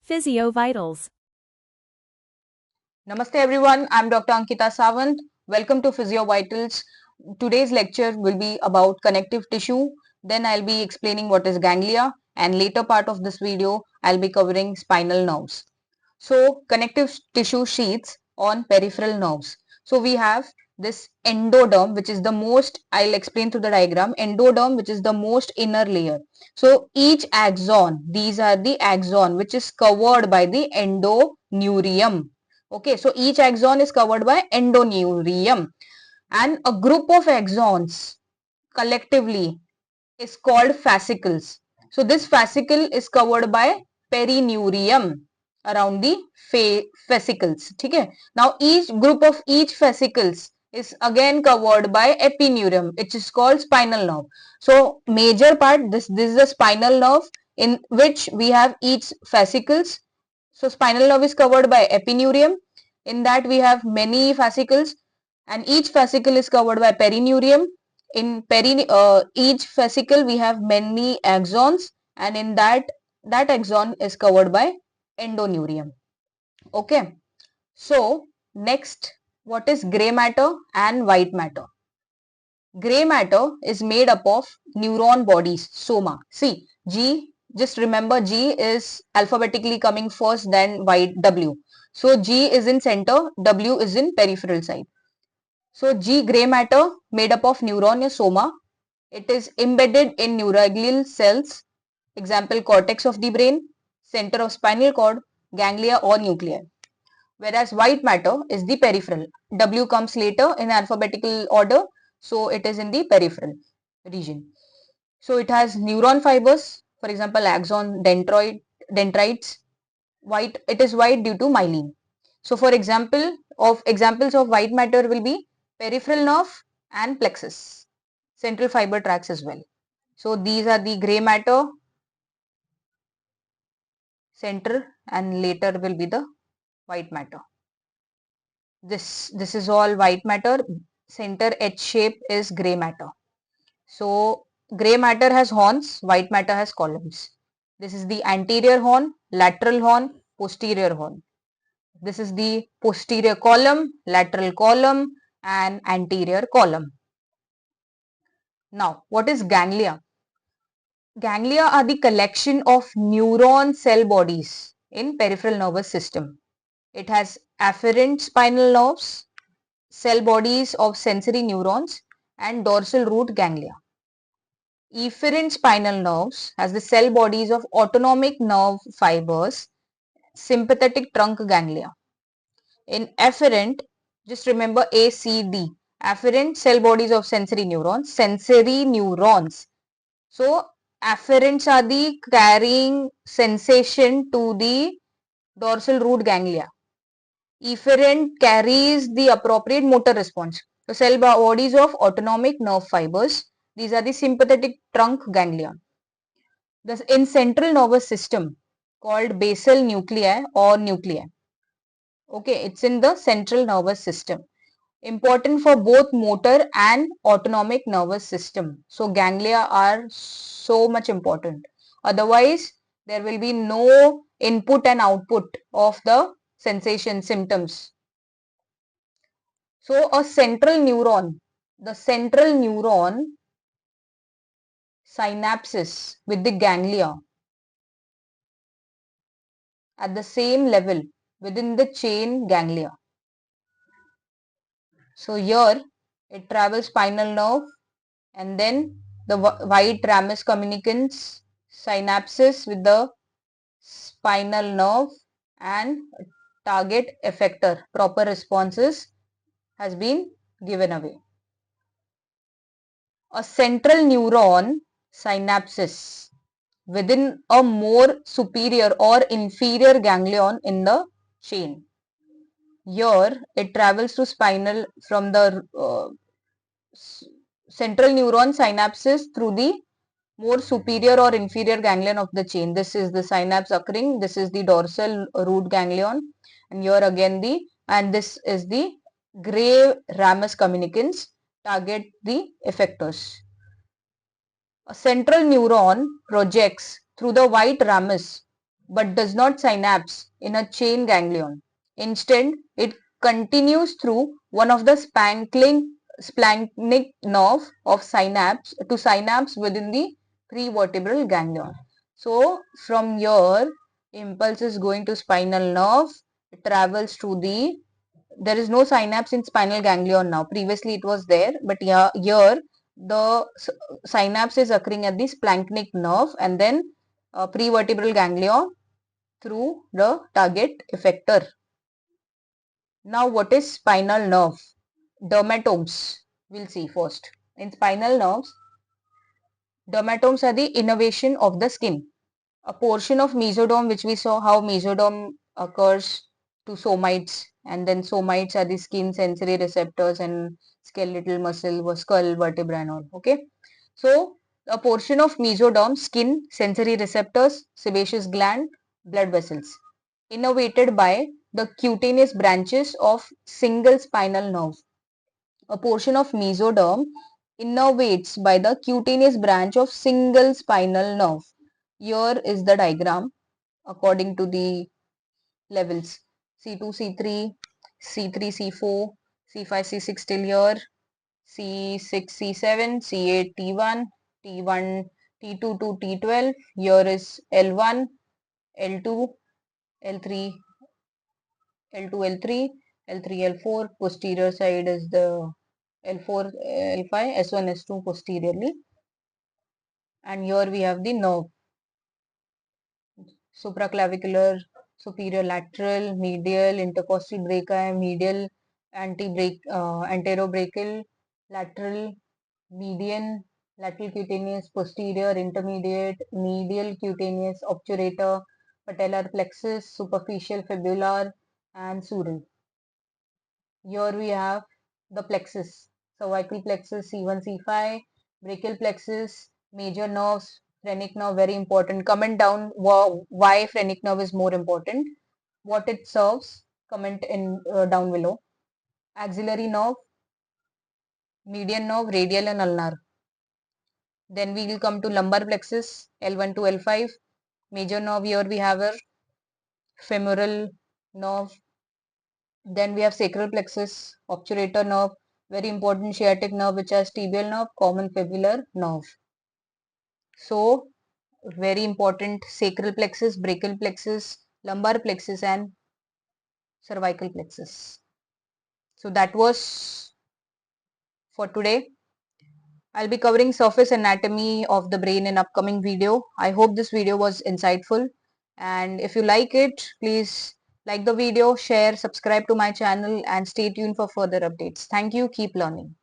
Physio Vitals. Namaste everyone, I'm Dr. Ankita Sawant. Welcome to Physio Vitals. Today's lecture will be about connective tissue. Then I'll be explaining what is ganglia, and later part of this video I'll be covering spinal nerves. So connective tissue sheaths on peripheral nerves. So we have this endoderm, which is the most, I'll explain through the diagram, endoderm, which is the most inner layer. So each axon, these are the axon which is covered by the endoneurium. Okay, so each axon is covered by endoneurium, and a group of axons collectively is called fascicles. So this fascicle is covered by perineurium around the fascicles. Okay. Now each group of each fascicles is again covered by epineurium, which is called spinal nerve. So major part, this is the spinal nerve in which we have each fascicles. So spinal nerve is covered by epineurium. In that we have many fascicles, and each fascicle is covered by perineurium. In each fascicle we have many axons, and in that axon is covered by endoneurium. Okay. So next, what is gray matter and white matter? Gray matter is made up of neuron bodies, soma. See, G, just remember G is alphabetically coming first, then white W. So G is in center, W is in peripheral side. So G, gray matter made up of neuron or soma. It is embedded in neuroglial cells, example cortex of the brain, center of spinal cord, ganglia or nuclei. Whereas white matter is the peripheral. W comes later in alphabetical order, so it is in the peripheral region. So it has neuron fibers, for example axon, dendrites. White, it is white due to myelin. So for examples of white matter will be peripheral nerve and plexus, central fiber tracts as well. So these are the gray matter, center, and later will be the white matter. This is all white matter. Center H shape is gray matter. So gray matter has horns, white matter has columns. This is the anterior horn, lateral horn, posterior horn. This is the posterior column, lateral column, and anterior column. Now, what is ganglia? Ganglia are the collection of neuron cell bodies in peripheral nervous system. It has afferent spinal nerves, cell bodies of sensory neurons, and dorsal root ganglia. Efferent spinal nerves has the cell bodies of autonomic nerve fibers, sympathetic trunk ganglia. In afferent, just remember ACD, afferent cell bodies of sensory neurons, sensory neurons. So afferents are the carrying sensation to the dorsal root ganglia. Efferent carries the appropriate motor response. So cell bodies of autonomic nerve fibers, these are the sympathetic trunk ganglia. Thus in central nervous system called basal nuclei or nuclei. Okay, it's in the central nervous system. Important for both motor and autonomic nervous system. So ganglia are so much important. Otherwise, there will be no input and output of the sensation symptoms. So a central neuron, the central neuron synapses with the ganglia at the same level within the chain ganglia. So here it travels spinal nerve, and then the white ramus communicans synapses with the spinal nerve, and target effector proper responses has been given away. A central neuron synapses within a more superior or inferior ganglion in the chain. Here it travels to spinal from the central neuron synapses through the more superior or inferior ganglion of the chain. This is the synapse occurring. This is the dorsal root ganglion, and here again this is the gray ramus communicans target the effectors. A central neuron projects through the white ramus but does not synapse in a chain ganglion. Instead, it continues through one of the splanchnic nerve of synapse within the prevertebral ganglion. So from here, impulse is going to spinal nerve, it travels to the, there is no synapse in spinal ganglion now. Previously it was there, but yeah, here the synapse is occurring at the splanchnic nerve and then prevertebral ganglion through the target effector. Now what is spinal nerve? Dermatomes. We'll see first. In spinal nerves, dermatomes are the innervation of the skin. A portion of mesoderm, which we saw how mesoderm occurs to somites, and then somites are the skin sensory receptors and skeletal muscle, skull, vertebra and all. Okay. So a portion of mesoderm, skin, sensory receptors, sebaceous gland, blood vessels, innervated by the cutaneous branches of single spinal nerve. A portion of mesoderm innervates by the cutaneous branch of single spinal nerve. Here is the diagram according to the levels. C2, C3, C3, C4, C5, C6 till here, C6, C7, C8, T1, T1, T2 to T12. Here is L1, L2, L3, L2, L3, L3, L4. Posterior side is the L4, L5, S1, S2 posteriorly. And here we have the nerve. Supraclavicular, superior lateral, medial, intercostal brachii, medial, anterobrachial, lateral, median, lateral cutaneous, posterior, intermediate, medial cutaneous, obturator, patellar plexus, superficial fibular, and sural. Here we have the plexus, cervical plexus, C1, C5, brachial plexus, major nerves, phrenic nerve, very important. Comment down why phrenic nerve is more important, what it serves, comment in down below. Axillary nerve, median nerve, radial and ulnar. Then we will come to lumbar plexus, L1 to L5. Major nerve, here we have a femoral nerve. Then we have sacral plexus, obturator nerve, very important sciatic nerve which has tibial nerve, common fibular nerve. So very important sacral plexus, brachial plexus, lumbar plexus and cervical plexus. So that was for today. I'll be covering surface anatomy of the brain in upcoming video. I hope this video was insightful, and if you like it, please like the video, share, subscribe to my channel and stay tuned for further updates. Thank you. Keep learning.